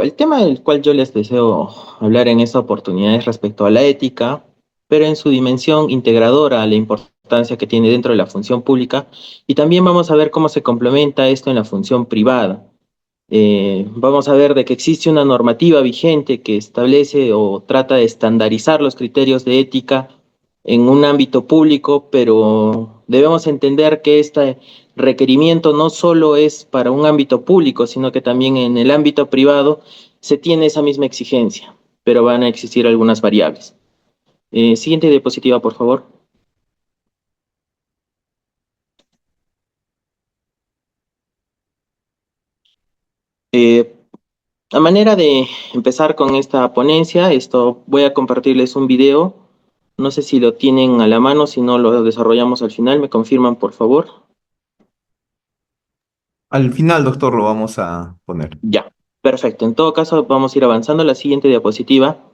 El tema del cual yo les deseo hablar en esta oportunidad es respecto a la ética, pero en su dimensión integradora, a la importancia que tiene dentro de la función pública, y también vamos a ver cómo se complementa esto en la función privada. Vamos a ver de que existe una normativa vigente que establece o trata de estandarizar los criterios de ética en un ámbito público, pero debemos entender que este requerimiento no solo es para un ámbito público, sino que también en el ámbito privado se tiene esa misma exigencia, pero van a existir algunas variables. Siguiente diapositiva, por favor. Eh, a manera de empezar con esta ponencia, voy a compartirles un video. No sé si lo tienen a la mano, si no lo desarrollamos al final, me confirman, por favor. Al final, doctor, lo vamos a poner. Ya, perfecto. En todo caso, vamos a ir avanzando a la siguiente diapositiva.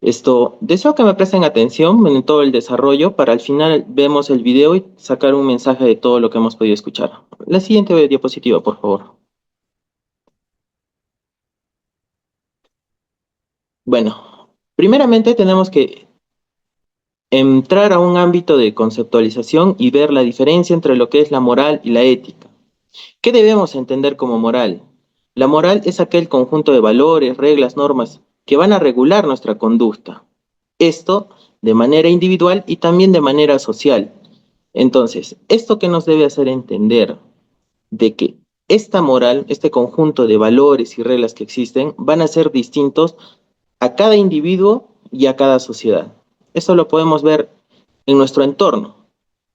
Deseo que me presten atención en todo el desarrollo para al final vemos el video y sacar un mensaje de todo lo que hemos podido escuchar. La siguiente diapositiva, por favor. Bueno, primeramente tenemos que entrar a un ámbito de conceptualización y ver la diferencia entre lo que es la moral y la ética. ¿Qué debemos entender como moral? La moral es aquel conjunto de valores, reglas, normas que van a regular nuestra conducta. Esto de manera individual y también de manera social. Entonces, ¿esto qué nos debe hacer entender? De que esta moral, este conjunto de valores y reglas que existen, van a ser distintos a cada individuo y a cada sociedad. Eso lo podemos ver en nuestro entorno.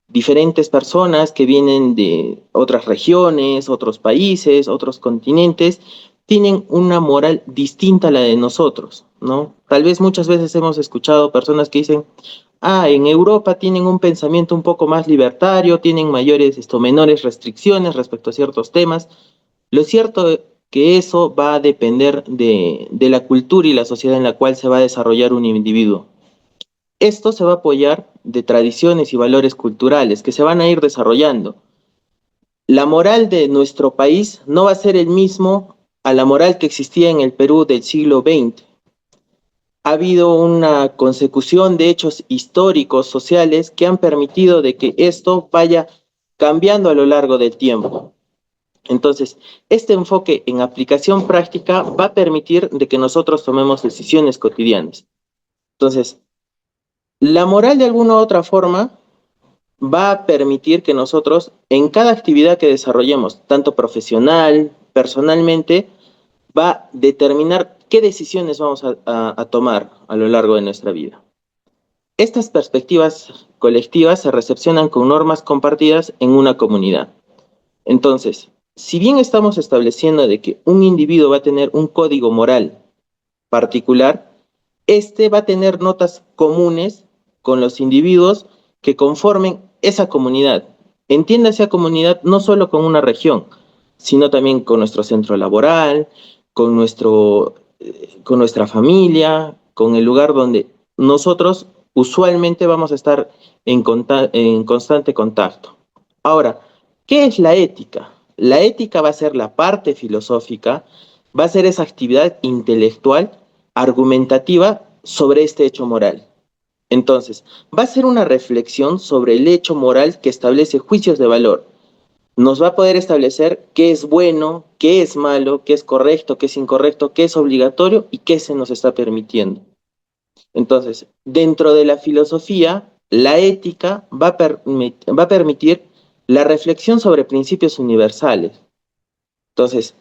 Diferentes personas que vienen de otras regiones, otros países, otros continentes, tienen una moral distinta a la de nosotros, ¿no? Tal vez muchas veces hemos escuchado personas que dicen, en Europa tienen un pensamiento un poco más libertario, tienen menores restricciones respecto a ciertos temas. Lo cierto es que eso va a depender de la cultura y la sociedad en la cual se va a desarrollar un individuo. Esto se va a apoyar de tradiciones y valores culturales que se van a ir desarrollando. La moral de nuestro país no va a ser el mismo a la moral que existía en el Perú del siglo XX. Ha habido una consecución de hechos históricos, sociales, que han permitido de que esto vaya cambiando a lo largo del tiempo. Entonces, este enfoque en aplicación práctica va a permitir de que nosotros tomemos decisiones cotidianas. Entonces, la moral de alguna u otra forma va a permitir que nosotros en cada actividad que desarrollemos, tanto profesional, personalmente, va a determinar qué decisiones vamos a tomar a lo largo de nuestra vida. Estas perspectivas colectivas se recepcionan con normas compartidas en una comunidad. Entonces, si bien estamos estableciendo de que un individuo va a tener un código moral particular, este va a tener notas comunes con los individuos que conformen esa comunidad. Entienda esa comunidad no solo con una región, sino también con nuestro centro laboral, con nuestra familia, con el lugar donde nosotros usualmente vamos a estar en constante contacto. Ahora, ¿qué es la ética? La ética va a ser la parte filosófica, va a ser esa actividad intelectual argumentativa sobre este hecho moral. Entonces, va a ser una reflexión sobre el hecho moral que establece juicios de valor. Nos va a poder establecer qué es bueno, qué es malo, qué es correcto, qué es incorrecto, qué es obligatorio y qué se nos está permitiendo. Entonces, dentro de la filosofía, la ética va a permitir la reflexión sobre principios universales. Entonces,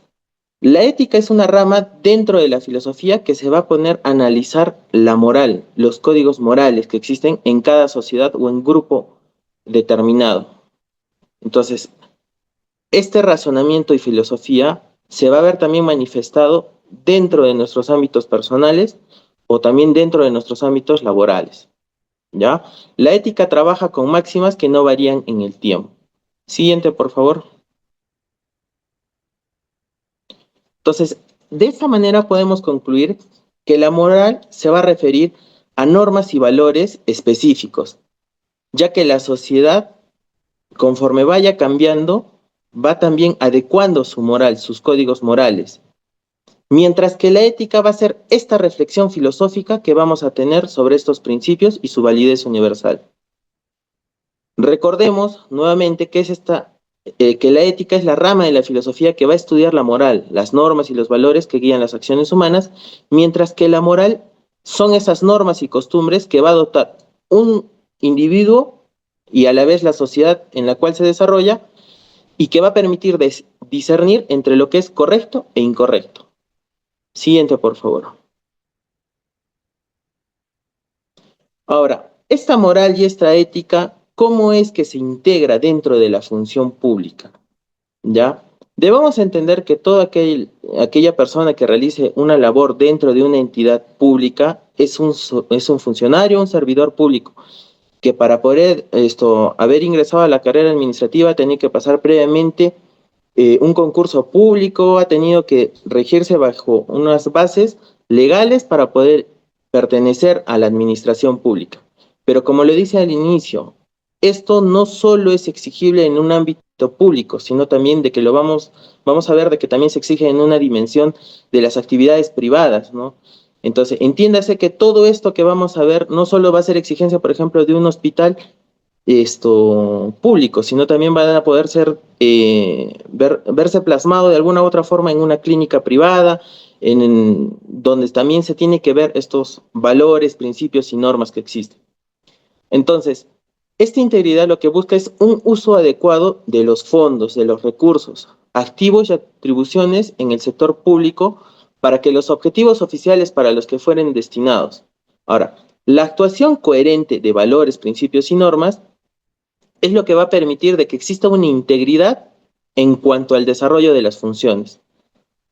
la ética es una rama dentro de la filosofía que se va a poner a analizar la moral, los códigos morales que existen en cada sociedad o en grupo determinado. Entonces, este razonamiento y filosofía se va a ver también manifestado dentro de nuestros ámbitos personales o también dentro de nuestros ámbitos laborales, ¿ya? La ética trabaja con máximas que no varían en el tiempo. Siguiente, por favor. Entonces, de esta manera podemos concluir que la moral se va a referir a normas y valores específicos, ya que la sociedad, conforme vaya cambiando, va también adecuando su moral, sus códigos morales. Mientras que la ética va a ser esta reflexión filosófica que vamos a tener sobre estos principios y su validez universal. Recordemos nuevamente que que la ética es la rama de la filosofía que va a estudiar la moral, las normas y los valores que guían las acciones humanas, mientras que la moral son esas normas y costumbres que va a adoptar un individuo y a la vez la sociedad en la cual se desarrolla y que va a permitir discernir entre lo que es correcto e incorrecto. Siguiente, por favor. Ahora, esta moral y esta ética, ¿cómo es que se integra dentro de la función pública? ¿Ya? Debemos entender que toda aquella persona que realice una labor dentro de una entidad pública es un funcionario, un servidor público, que para poder haber ingresado a la carrera administrativa tenía que pasar previamente un concurso público, ha tenido que regirse bajo unas bases legales para poder pertenecer a la administración pública. Pero como le dice al inicio, esto no solo es exigible en un ámbito público, sino también de que vamos a ver de que también se exige en una dimensión de las actividades privadas, ¿no? Entonces, entiéndase que todo esto que vamos a ver no solo va a ser exigencia, por ejemplo, de un hospital público, sino también van a poder verse plasmado de alguna u otra forma en una clínica privada, donde también se tiene que ver estos valores, principios y normas que existen. Entonces, esta integridad lo que busca es un uso adecuado de los fondos, de los recursos, activos y atribuciones en el sector público para que los objetivos oficiales para los que fueren destinados. Ahora, la actuación coherente de valores, principios y normas es lo que va a permitir de que exista una integridad en cuanto al desarrollo de las funciones.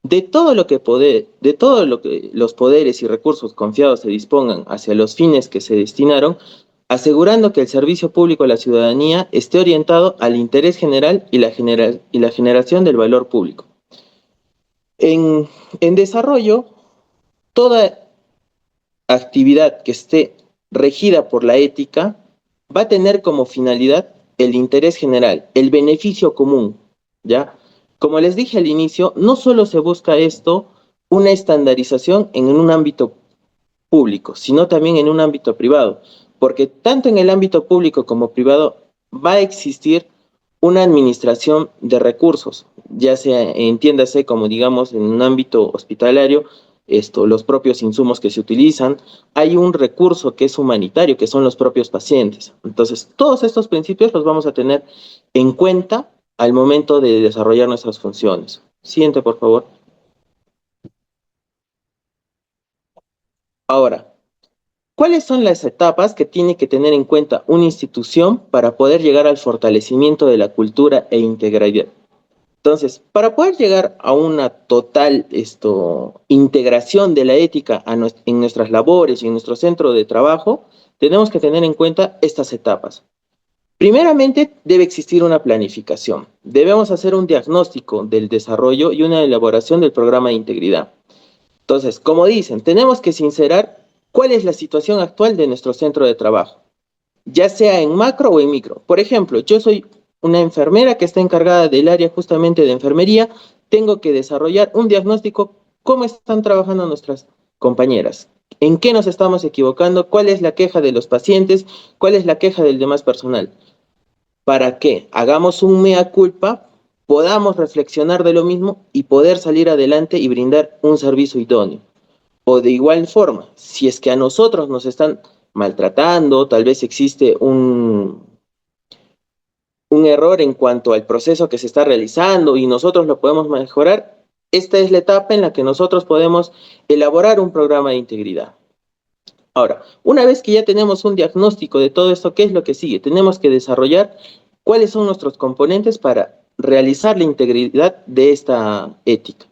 De todo lo que los poderes y recursos confiados se dispongan hacia los fines que se destinaron, asegurando que el servicio público a la ciudadanía esté orientado al interés general y la generación del valor público. En desarrollo, toda actividad que esté regida por la ética va a tener como finalidad el interés general, el beneficio común, ¿ya? Como les dije al inicio, no solo se busca esto, una estandarización en un ámbito público, sino también en un ámbito privado, porque tanto en el ámbito público como privado va a existir una administración de recursos, ya sea, entiéndase como digamos en un ámbito hospitalario, los propios insumos que se utilizan, hay un recurso que es humanitario, que son los propios pacientes. Entonces, todos estos principios los vamos a tener en cuenta al momento de desarrollar nuestras funciones. Siguiente, por favor. Ahora, ¿cuáles son las etapas que tiene que tener en cuenta una institución para poder llegar al fortalecimiento de la cultura e integralidad? Entonces, para poder llegar a una total integración de la ética en nuestras labores y en nuestro centro de trabajo, tenemos que tener en cuenta estas etapas. Primeramente, debe existir una planificación. Debemos hacer un diagnóstico del desarrollo y una elaboración del programa de integridad. Entonces, como dicen, tenemos que sincerar cuál es la situación actual de nuestro centro de trabajo, ya sea en macro o en micro. Por ejemplo, yo soy una enfermera que está encargada del área justamente de enfermería, tengo que desarrollar un diagnóstico, cómo están trabajando nuestras compañeras, en qué nos estamos equivocando, cuál es la queja de los pacientes, cuál es la queja del demás personal, para que hagamos un mea culpa, podamos reflexionar de lo mismo y poder salir adelante y brindar un servicio idóneo. O de igual forma, si es que a nosotros nos están maltratando, tal vez existe un error en cuanto al proceso que se está realizando y nosotros lo podemos mejorar, esta es la etapa en la que nosotros podemos elaborar un programa de integridad. Ahora, una vez que ya tenemos un diagnóstico de todo esto, ¿qué es lo que sigue? Tenemos que desarrollar cuáles son nuestros componentes para realizar la integridad de esta ética.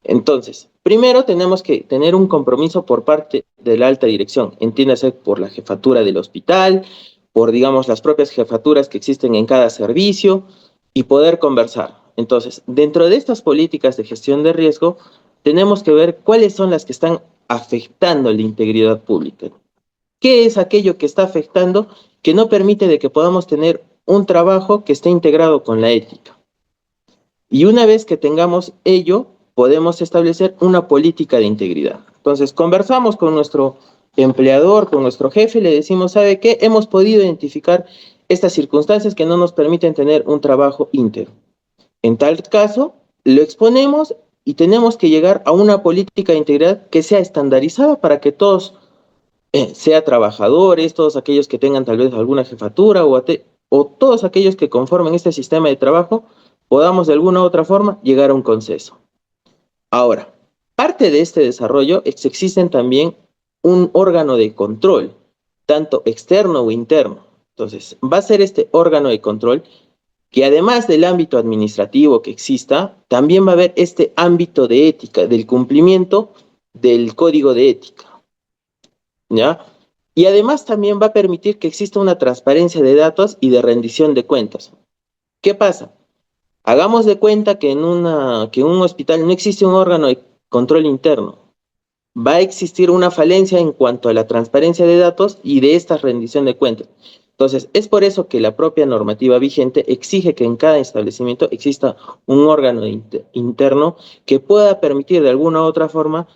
Entonces, primero tenemos que tener un compromiso por parte de la alta dirección, entiéndase por la jefatura del hospital, por, digamos, las propias jefaturas que existen en cada servicio y poder conversar. Entonces, dentro de estas políticas de gestión de riesgo, tenemos que ver cuáles son las que están afectando la integridad pública. ¿Qué es aquello que está afectando que no permite de que podamos tener un trabajo que esté integrado con la ética? Y una vez que tengamos ello, podemos establecer una política de integridad. Entonces, conversamos con nuestro empleador, con nuestro jefe, le decimos, ¿sabe qué? Hemos podido identificar estas circunstancias que no nos permiten tener un trabajo íntegro. En tal caso, lo exponemos y tenemos que llegar a una política de integridad que sea estandarizada para que todos, sea trabajadores, todos aquellos que tengan tal vez alguna jefatura o todos aquellos que conformen este sistema de trabajo, podamos de alguna u otra forma llegar a un consenso. Ahora, parte de este desarrollo existen también un órgano de control, tanto externo o interno. Entonces, va a ser este órgano de control que además del ámbito administrativo que exista, también va a haber este ámbito de ética, del cumplimiento del código de ética, ¿ya? Y además también va a permitir que exista una transparencia de datos y de rendición de cuentas. ¿Qué pasa? Hagamos de cuenta que en un hospital no existe un órgano de control interno. Va a existir una falencia en cuanto a la transparencia de datos y de esta rendición de cuentas. Entonces, es por eso que la propia normativa vigente exige que en cada establecimiento exista un órgano interno que pueda permitir de alguna u otra forma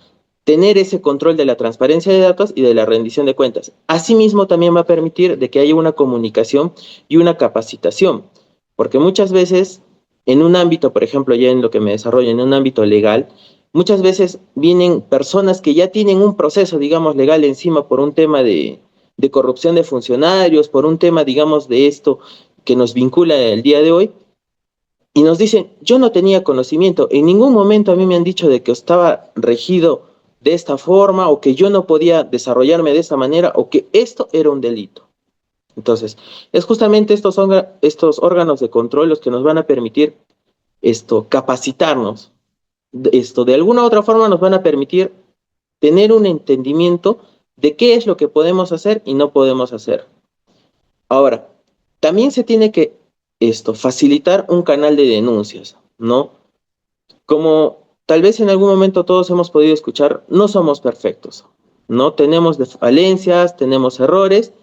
tener ese control de la transparencia de datos y de la rendición de cuentas. Asimismo, también va a permitir de que haya una comunicación y una capacitación, porque muchas veces en un ámbito, por ejemplo, ya en lo que me desarrollo, en un ámbito legal, muchas veces vienen personas que ya tienen un proceso, digamos, legal encima por un tema de corrupción de funcionarios, por un tema, digamos, de esto que nos vincula el día de hoy, y nos dicen, yo no tenía conocimiento, en ningún momento a mí me han dicho de que estaba regido de esta forma, o que yo no podía desarrollarme de esta manera, o que esto era un delito. Entonces, es justamente estos órganos de control los que nos van a permitir capacitarnos. Esto de alguna u otra forma nos van a permitir tener un entendimiento de qué es lo que podemos hacer y no podemos hacer. Ahora, también se tiene que facilitar un canal de denuncias, ¿no? Como tal vez en algún momento todos hemos podido escuchar, no somos perfectos, ¿no? Tenemos falencias, tenemos errores,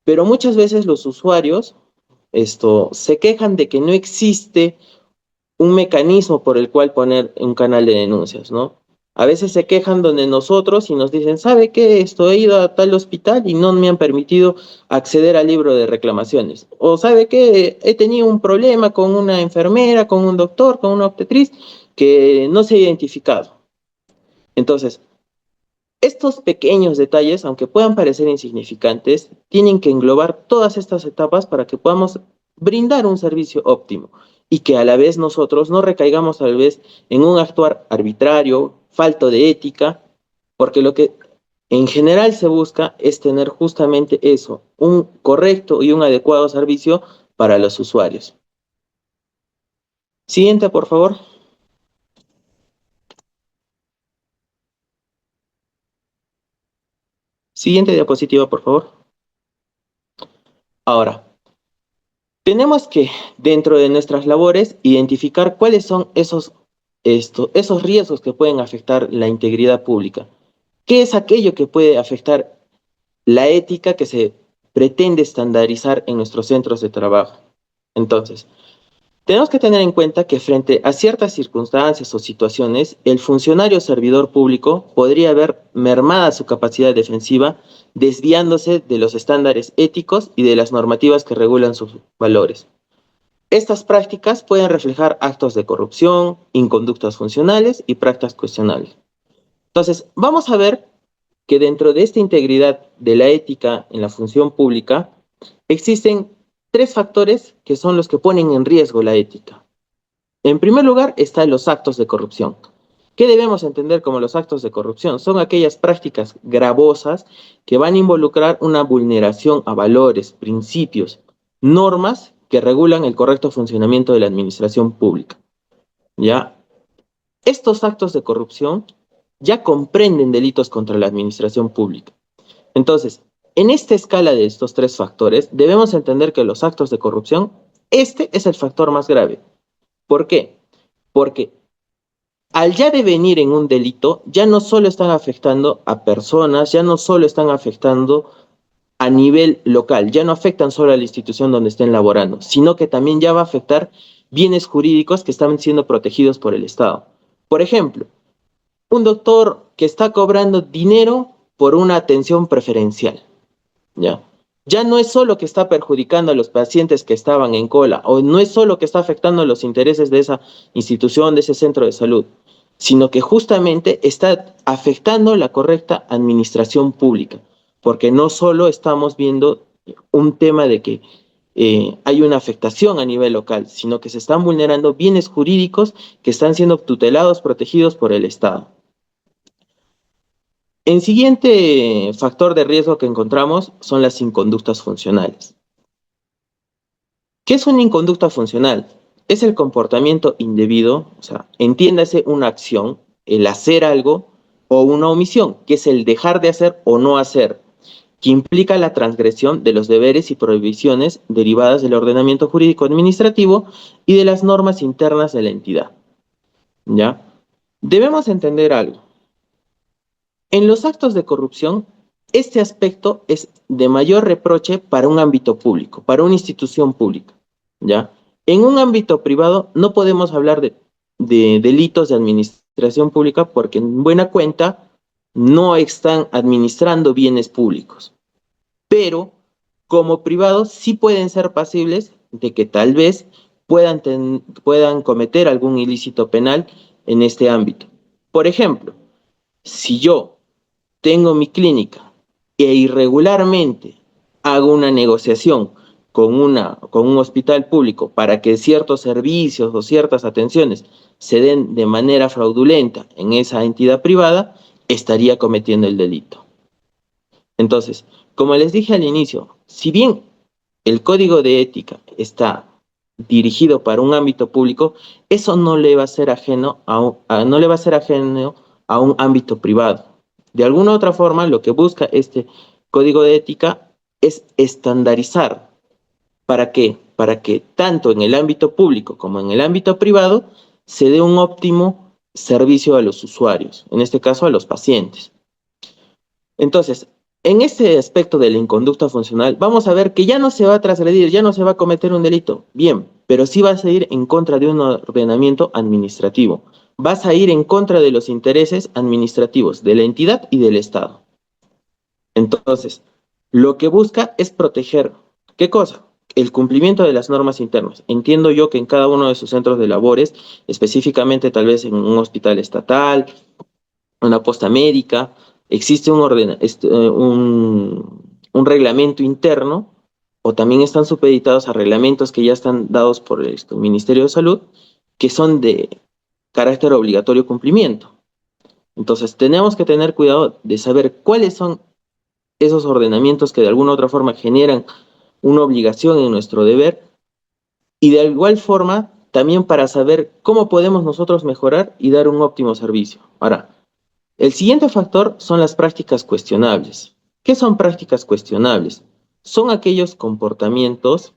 pero muchas veces los usuarios se quejan de que no existe un mecanismo por el cual poner un canal de denuncias, ¿no? A veces se quejan donde nosotros y nos dicen, ¿sabe qué? He ido a tal hospital y no me han permitido acceder al libro de reclamaciones. O ¿sabe qué? He tenido un problema con una enfermera, con un doctor, con una obstetriz que no se ha identificado. Entonces, estos pequeños detalles, aunque puedan parecer insignificantes, tienen que englobar todas estas etapas para que podamos brindar un servicio óptimo y que a la vez nosotros no recaigamos tal vez en un actuar arbitrario, falto de ética, porque lo que en general se busca es tener justamente eso, un correcto y un adecuado servicio para los usuarios. Siguiente, por favor. Siguiente diapositiva, por favor. Ahora, tenemos que, dentro de nuestras labores, identificar cuáles son esos riesgos que pueden afectar la integridad pública. ¿Qué es aquello que puede afectar la ética que se pretende estandarizar en nuestros centros de trabajo? Entonces, tenemos que tener en cuenta que frente a ciertas circunstancias o situaciones, el funcionario servidor público podría ver mermada su capacidad defensiva, desviándose de los estándares éticos y de las normativas que regulan sus valores. Estas prácticas pueden reflejar actos de corrupción, inconductas funcionales y prácticas cuestionables. Entonces, vamos a ver que dentro de esta integridad de la ética en la función pública, existen tres factores que son los que ponen en riesgo la ética. En primer lugar, están los actos de corrupción. ¿Qué debemos entender como los actos de corrupción? Son aquellas prácticas gravosas que van a involucrar una vulneración a valores, principios, normas que regulan el correcto funcionamiento de la administración pública. ¿Ya? Estos actos de corrupción ya comprenden delitos contra la administración pública. Entonces, en esta escala de estos tres factores, debemos entender que los actos de corrupción, este es el factor más grave. ¿Por qué? Porque al ya devenir en un delito, ya no solo están afectando a personas, ya no solo están afectando a nivel local, ya no afectan solo a la institución donde estén laborando, sino que también ya va a afectar bienes jurídicos que están siendo protegidos por el Estado. Por ejemplo, un doctor que está cobrando dinero por una atención preferencial, ¿ya? Ya no es solo que está perjudicando a los pacientes que estaban en cola, o no es solo que está afectando los intereses de esa institución, de ese centro de salud, sino que justamente está afectando la correcta administración pública, porque no solo estamos viendo un tema de que hay una afectación a nivel local, sino que se están vulnerando bienes jurídicos que están siendo tutelados, protegidos por el Estado. El siguiente factor de riesgo que encontramos son las inconductas funcionales. ¿Qué es una inconducta funcional? Es el comportamiento indebido, o sea, entiéndase una acción, el hacer algo, o una omisión, que es el dejar de hacer o no hacer, que implica la transgresión de los deberes y prohibiciones derivadas del ordenamiento jurídico administrativo y de las normas internas de la entidad. ¿Ya? Debemos entender algo. En los actos de corrupción, este aspecto es de mayor reproche para un ámbito público, para una institución pública, ¿ya? En un ámbito privado no podemos hablar de delitos de administración pública porque en buena cuenta no están administrando bienes públicos, pero como privados sí pueden ser pasibles de que tal vez puedan cometer algún ilícito penal en este ámbito. Por ejemplo, si yo tengo mi clínica e irregularmente hago una negociación con un hospital público para que ciertos servicios o ciertas atenciones se den de manera fraudulenta en esa entidad privada, estaría cometiendo el delito. Entonces, como les dije al inicio, si bien el código de ética está dirigido para un ámbito público, eso no le va a ser ajeno no le va a ser ajeno a un ámbito privado. De alguna u otra forma, lo que busca este código de ética es estandarizar. ¿Para qué? Para que tanto en el ámbito público como en el ámbito privado se dé un óptimo servicio a los usuarios, en este caso a los pacientes. Entonces, en este aspecto de la inconducta funcional, vamos a ver que ya no se va a transgredir, ya no se va a cometer un delito. Bien, pero sí vas a ir en contra de un ordenamiento administrativo. Vas a ir en contra de los intereses administrativos de la entidad y del Estado. Entonces, lo que busca es proteger, ¿qué cosa? El cumplimiento de las normas internas. Entiendo yo que en cada uno de sus centros de labores, específicamente tal vez en un hospital estatal, una posta médica, existe un reglamento interno o también están supeditados a reglamentos que ya están dados por el Ministerio de Salud que son de carácter obligatorio cumplimiento. Entonces tenemos que tener cuidado de saber cuáles son esos ordenamientos que de alguna u otra forma generan una obligación en nuestro deber y de igual forma también para saber cómo podemos nosotros mejorar y dar un óptimo servicio. Ahora, el siguiente factor son las prácticas cuestionables. ¿Qué son prácticas cuestionables? Son aquellos comportamientos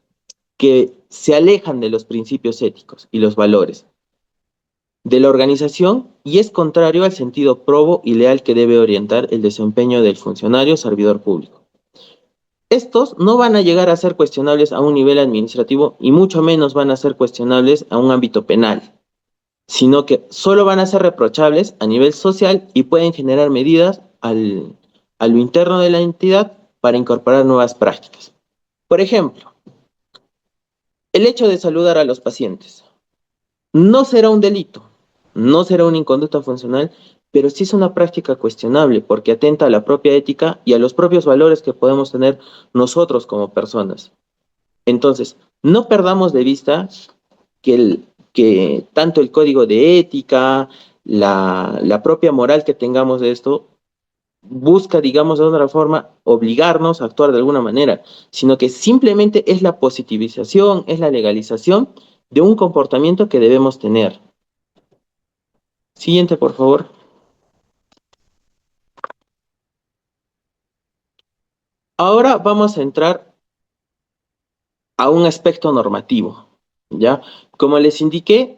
que se alejan de los principios éticos y los valores de la organización y es contrario al sentido probo y leal que debe orientar el desempeño del funcionario servidor público. Estos no van a llegar a ser cuestionables a un nivel administrativo y mucho menos van a ser cuestionables a un ámbito penal, sino que solo van a ser reprochables a nivel social y pueden generar medidas a lo interno de la entidad para incorporar nuevas prácticas. Por ejemplo, el hecho de saludar a los pacientes no será un delito, no será una inconducta funcional, pero sí es una práctica cuestionable porque atenta a la propia ética y a los propios valores que podemos tener nosotros como personas. Entonces, no perdamos de vista que tanto el código de ética, la propia moral que tengamos de esto, busca, digamos, de otra forma, obligarnos a actuar de alguna manera, sino que simplemente es la positivización, es la legalización de un comportamiento que debemos tener. Siguiente, por favor. Ahora vamos a entrar a un aspecto normativo, ¿ya? Como les indiqué,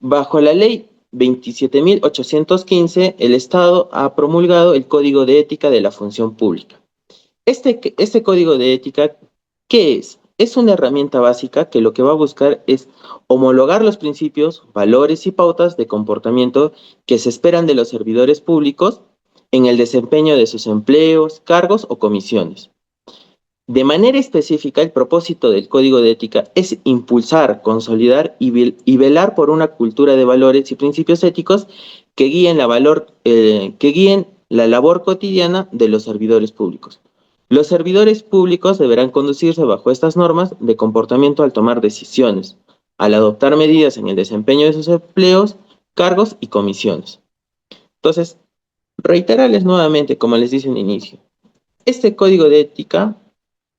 bajo la ley 27.815, el Estado ha promulgado el Código de Ética de la Función Pública. Este código de ética, ¿qué es? es una herramienta básica que lo que va a buscar es homologar los principios, valores y pautas de comportamiento que se esperan de los servidores públicos en el desempeño de sus empleos, cargos o comisiones. De manera específica, el propósito del código de ética es impulsar, consolidar y velar por una cultura de valores y principios éticos que guíen la labor cotidiana de los servidores públicos. Los servidores públicos deberán conducirse bajo estas normas de comportamiento al tomar decisiones, al adoptar medidas en el desempeño de sus empleos, cargos y comisiones. Entonces, reiterarles nuevamente, como les dice en inicio, este código de ética,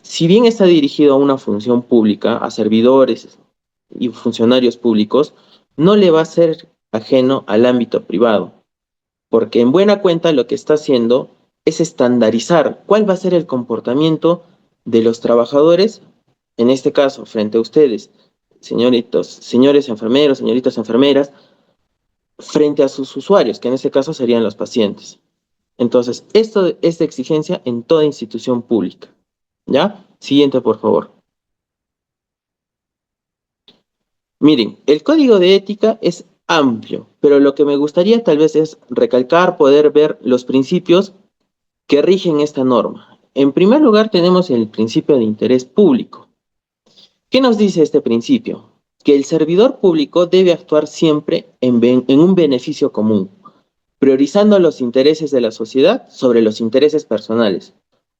si bien está dirigido a una función pública, a servidores y funcionarios públicos, no le va a ser ajeno al ámbito privado, porque en buena cuenta lo que está haciendo es estandarizar cuál va a ser el comportamiento de los trabajadores, en este caso, frente a ustedes, señores enfermeros, señoritas enfermeras, frente a sus usuarios, que en este caso serían los pacientes. Entonces, esto es de exigencia en toda institución pública. ¿Ya? Siguiente, por favor. Miren, el código de ética es amplio, pero lo que me gustaría tal vez es recalcar, poder ver los principios que rigen esta norma. En primer lugar, tenemos el principio de interés público. ¿Qué nos dice este principio? Que el servidor público debe actuar siempre en un beneficio común, priorizando los intereses de la sociedad sobre los intereses personales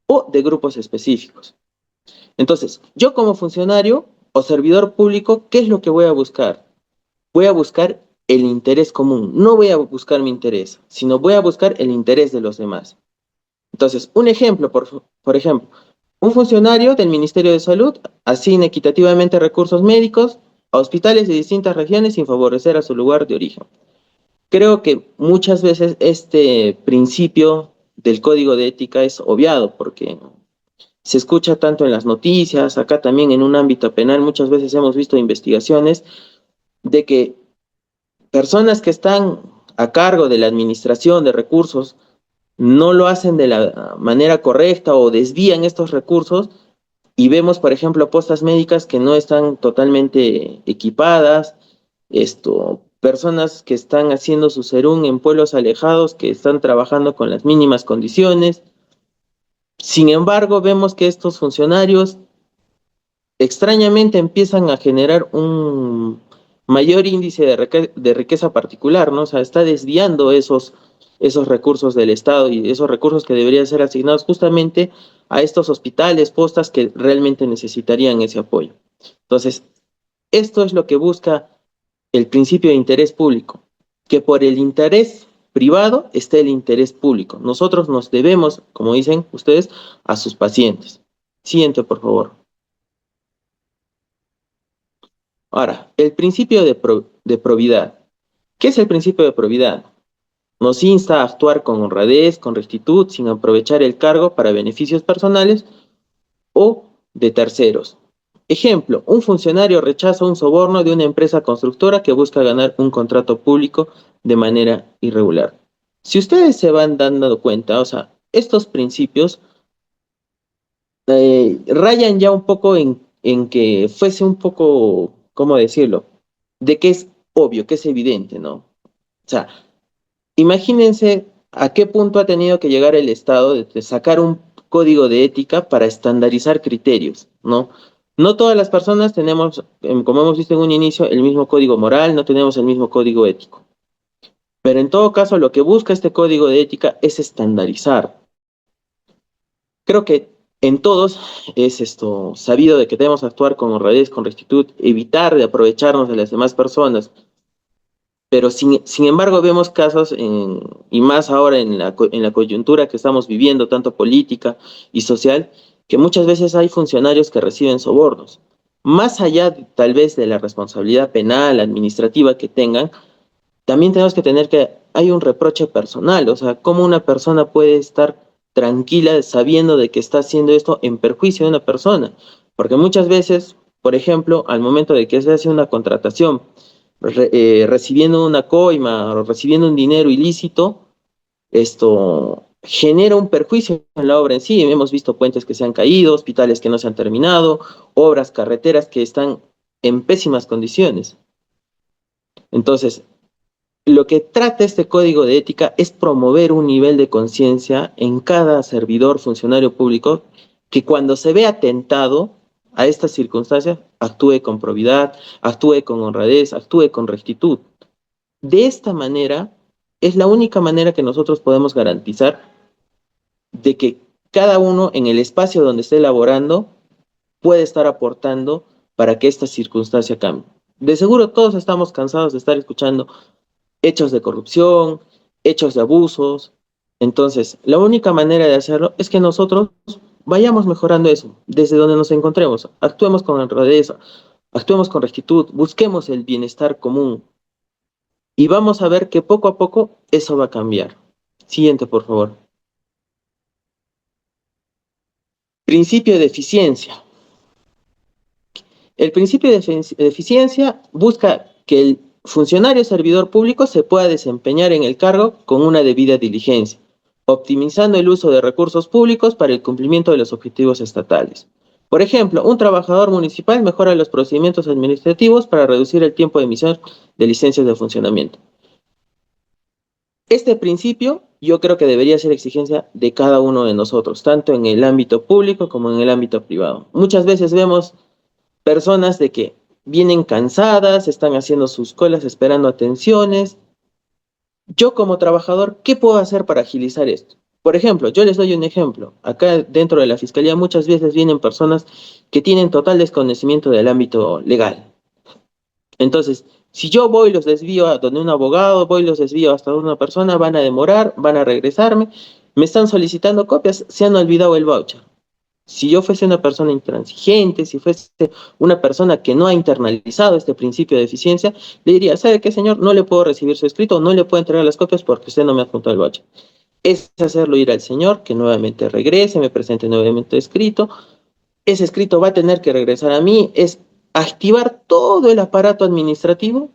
o de grupos específicos. Entonces, yo como funcionario o servidor público, ¿qué es lo que voy a buscar? Voy a buscar el interés común, no voy a buscar mi interés, sino voy a buscar el interés de los demás. Entonces, un ejemplo, por ejemplo, un funcionario del Ministerio de Salud asigna equitativamente recursos médicos a hospitales de distintas regiones sin favorecer a su lugar de origen. Creo que muchas veces este principio del código de ética es obviado porque se escucha tanto en las noticias, acá también en un ámbito penal muchas veces hemos visto investigaciones de que personas que están a cargo de la administración de recursos no lo hacen de la manera correcta o desvían estos recursos y vemos, por ejemplo, postas médicas que no están totalmente equipadas, personas que están haciendo su serum en pueblos alejados, que están trabajando con las mínimas condiciones. Sin embargo, vemos que estos funcionarios extrañamente empiezan a generar un mayor índice de riqueza particular, ¿no? O sea, está desviando esos recursos del Estado y esos recursos que deberían ser asignados justamente a estos hospitales, postas que realmente necesitarían ese apoyo. Entonces, esto es lo que busca el principio de interés público, que por el interés privado esté el interés público. Nosotros nos debemos, como dicen ustedes, a sus pacientes. Siguiente, por favor. Ahora, el principio de probidad. ¿Qué es el principio de probidad? Nos insta a actuar con honradez, con rectitud, sin aprovechar el cargo para beneficios personales o de terceros. Ejemplo, un funcionario rechaza un soborno de una empresa constructora que busca ganar un contrato público de manera irregular. Si ustedes se van dando cuenta, o sea, estos principios rayan ya un poco en que fuese un poco, ¿cómo decirlo? De que es obvio, que es evidente, ¿no? O sea, imagínense a qué punto ha tenido que llegar el Estado de sacar un código de ética para estandarizar criterios, ¿no? No todas las personas tenemos, como hemos visto en un inicio, el mismo código moral, no tenemos el mismo código ético. Pero en todo caso, lo que busca este código de ética es estandarizar. Creo que en todos es esto sabido de que debemos actuar con honradez, con rectitud, evitar de aprovecharnos de las demás personas, pero sin embargo vemos casos, y más ahora en la coyuntura que estamos viviendo, tanto política y social, que muchas veces hay funcionarios que reciben sobornos. Más allá tal vez de la responsabilidad penal, administrativa que tengan, también tenemos que tener que hay un reproche personal, o sea, cómo una persona puede estar tranquila sabiendo de que está haciendo esto en perjuicio de una persona. Porque muchas veces, por ejemplo, al momento de que se hace una contratación, recibiendo una coima o recibiendo un dinero ilícito, genera un perjuicio en la obra en sí. Hemos visto puentes que se han caído, hospitales que no se han terminado, obras, carreteras que están en pésimas condiciones. Entonces, lo que trata este código de ética es promover un nivel de conciencia en cada servidor, funcionario público, que cuando se ve atentado a estas circunstancias, actúe con probidad, actúe con honradez, actúe con rectitud. De esta manera, es la única manera que nosotros podemos garantizar de que cada uno en el espacio donde esté elaborando puede estar aportando para que esta circunstancia cambie. De seguro todos estamos cansados de estar escuchando hechos de corrupción, hechos de abusos. Entonces, la única manera de hacerlo es que nosotros vayamos mejorando eso desde donde nos encontremos. Actuemos con honradez, actuemos con rectitud, busquemos el bienestar común y vamos a ver que poco a poco eso va a cambiar. Siguiente, por favor. Principio de eficiencia. El principio de eficiencia busca que el funcionario servidor público se pueda desempeñar en el cargo con una debida diligencia, optimizando el uso de recursos públicos para el cumplimiento de los objetivos estatales. Por ejemplo, un trabajador municipal mejora los procedimientos administrativos para reducir el tiempo de emisión de licencias de funcionamiento. Este principio yo creo que debería ser exigencia de cada uno de nosotros, tanto en el ámbito público como en el ámbito privado. Muchas veces vemos personas de que vienen cansadas, están haciendo sus colas esperando atenciones. Yo como trabajador, ¿qué puedo hacer para agilizar esto? Por ejemplo, yo les doy un ejemplo. Acá dentro de la fiscalía muchas veces vienen personas que tienen total desconocimiento del ámbito legal. Entonces, si yo voy y los desvío a donde un abogado, voy y los desvío hasta donde una persona, van a demorar, van a regresarme, me están solicitando copias, se han olvidado el voucher. Si yo fuese una persona intransigente, si fuese una persona que no ha internalizado este principio de eficiencia, le diría, ¿sabe qué, señor? No le puedo recibir su escrito, no le puedo entregar las copias porque usted no me ha apuntado el voucher. Es hacerlo ir al señor, que nuevamente regrese, me presente nuevamente escrito. Ese escrito va a tener que regresar a mí, es activar todo el aparato administrativo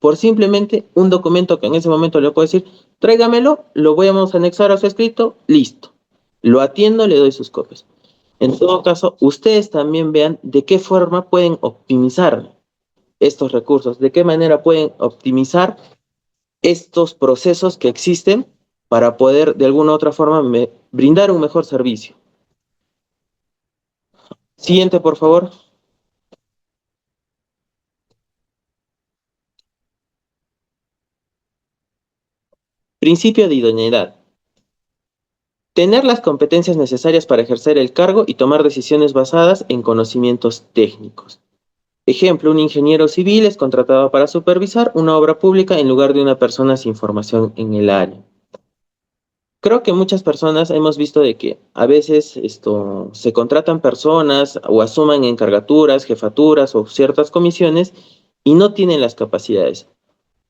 por simplemente un documento que en ese momento le puedo decir, tráigamelo, lo vamos a anexar a su escrito, listo. Lo atiendo, le doy sus copias. En todo caso, ustedes también vean de qué forma pueden optimizar estos recursos, de qué manera pueden optimizar estos procesos que existen para poder de alguna u otra forma brindar un mejor servicio. Siguiente, por favor. Principio de idoneidad. Tener las competencias necesarias para ejercer el cargo y tomar decisiones basadas en conocimientos técnicos. Ejemplo, un ingeniero civil es contratado para supervisar una obra pública en lugar de una persona sin formación en el área. Creo que muchas personas hemos visto de que a veces se contratan personas o asuman encargaturas, jefaturas o ciertas comisiones y no tienen las capacidades.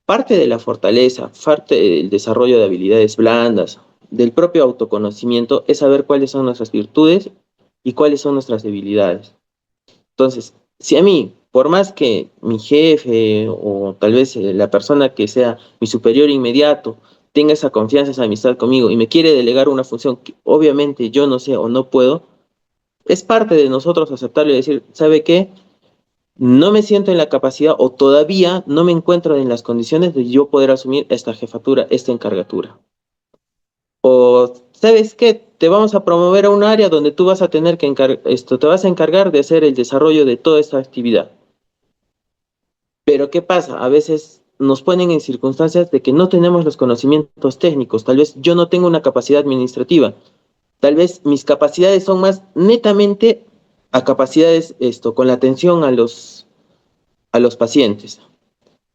Parte de la fortaleza, parte del desarrollo de habilidades blandas, del propio autoconocimiento, es saber cuáles son nuestras virtudes y cuáles son nuestras debilidades. Entonces, si a mí, por más que mi jefe o tal vez la persona que sea mi superior inmediato tenga esa confianza, esa amistad conmigo y me quiere delegar una función que obviamente yo no sé o no puedo, es parte de nosotros aceptarlo y decir, ¿sabe qué? No me siento en la capacidad o todavía no me encuentro en las condiciones de yo poder asumir esta jefatura, esta encargatura. O, ¿sabes qué? Te vamos a promover a un área donde tú vas a tener que te vas a encargar de hacer el desarrollo de toda esta actividad. Pero ¿qué pasa? A veces nos ponen en circunstancias de que no tenemos los conocimientos técnicos. Tal vez yo no tengo una capacidad administrativa. Tal vez mis capacidades son más netamente a capacidades con la atención a los pacientes.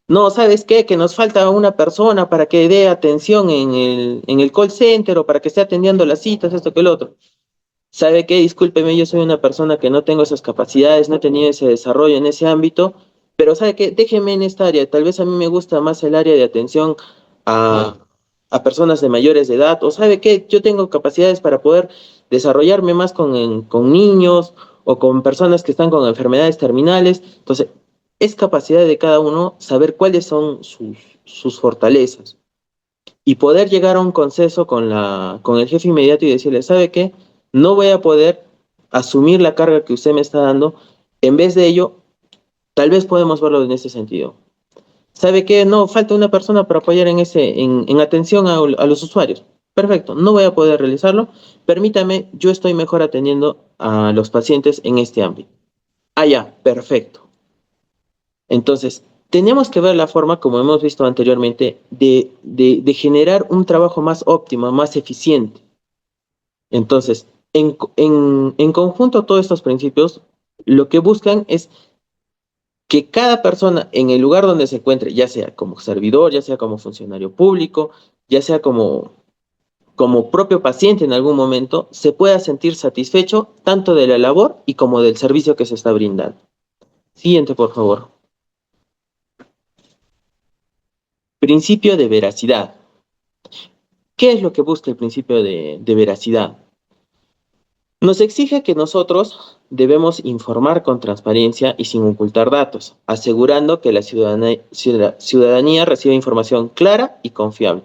No, ¿sabes qué? Que nos falta una persona para que dé atención en el call center o para que esté atendiendo las citas, esto que el otro. ¿Sabe qué? Discúlpeme, yo soy una persona que no tengo esas capacidades, no he tenido ese desarrollo en ese ámbito, pero ¿sabe qué? Déjeme en esta área. Tal vez a mí me gusta más el área de atención a, a personas de mayores de edad, o ¿sabe qué? Yo tengo capacidades para poder desarrollarme más con niños o con personas que están con enfermedades terminales. Entonces, es capacidad de cada uno saber cuáles son sus fortalezas. y poder llegar a un consenso con el jefe inmediato y decirle, ¿sabe qué? No voy a poder asumir la carga que usted me está dando. En vez de ello, tal vez podemos verlo en ese sentido. ¿Sabe qué? No, falta una persona para apoyar en atención a los usuarios. Perfecto, no voy a poder realizarlo. Permítame, yo estoy mejor atendiendo a los pacientes en este ámbito. Ah, ya, perfecto. Entonces, tenemos que ver la forma, como hemos visto anteriormente, de generar un trabajo más óptimo, más eficiente. Entonces, en conjunto, todos estos principios lo que buscan es que cada persona en el lugar donde se encuentre, ya sea como servidor, ya sea como funcionario público, ya sea como propio paciente en algún momento, se pueda sentir satisfecho tanto de la labor y como del servicio que se está brindando. Siguiente, por favor. Principio de veracidad. ¿Qué es lo que busca el principio de veracidad? Nos exige que nosotros debemos informar con transparencia y sin ocultar datos, asegurando que la ciudadanía reciba información clara y confiable.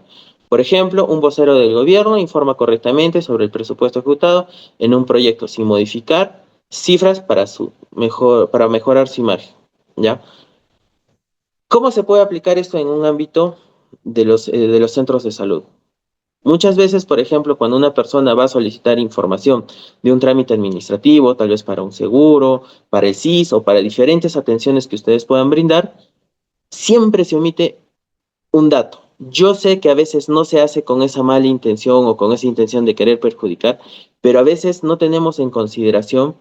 Por ejemplo, un vocero del gobierno informa correctamente sobre el presupuesto ejecutado en un proyecto sin modificar cifras para mejorar su imagen. ¿Ya? ¿Cómo se puede aplicar esto en un ámbito de los centros de salud? Muchas veces, por ejemplo, cuando una persona va a solicitar información de un trámite administrativo, tal vez para un seguro, para el SIS o para diferentes atenciones que ustedes puedan brindar, siempre se omite un dato. Yo sé que a veces no se hace con esa mala intención o con esa intención de querer perjudicar, pero a veces no tenemos en consideración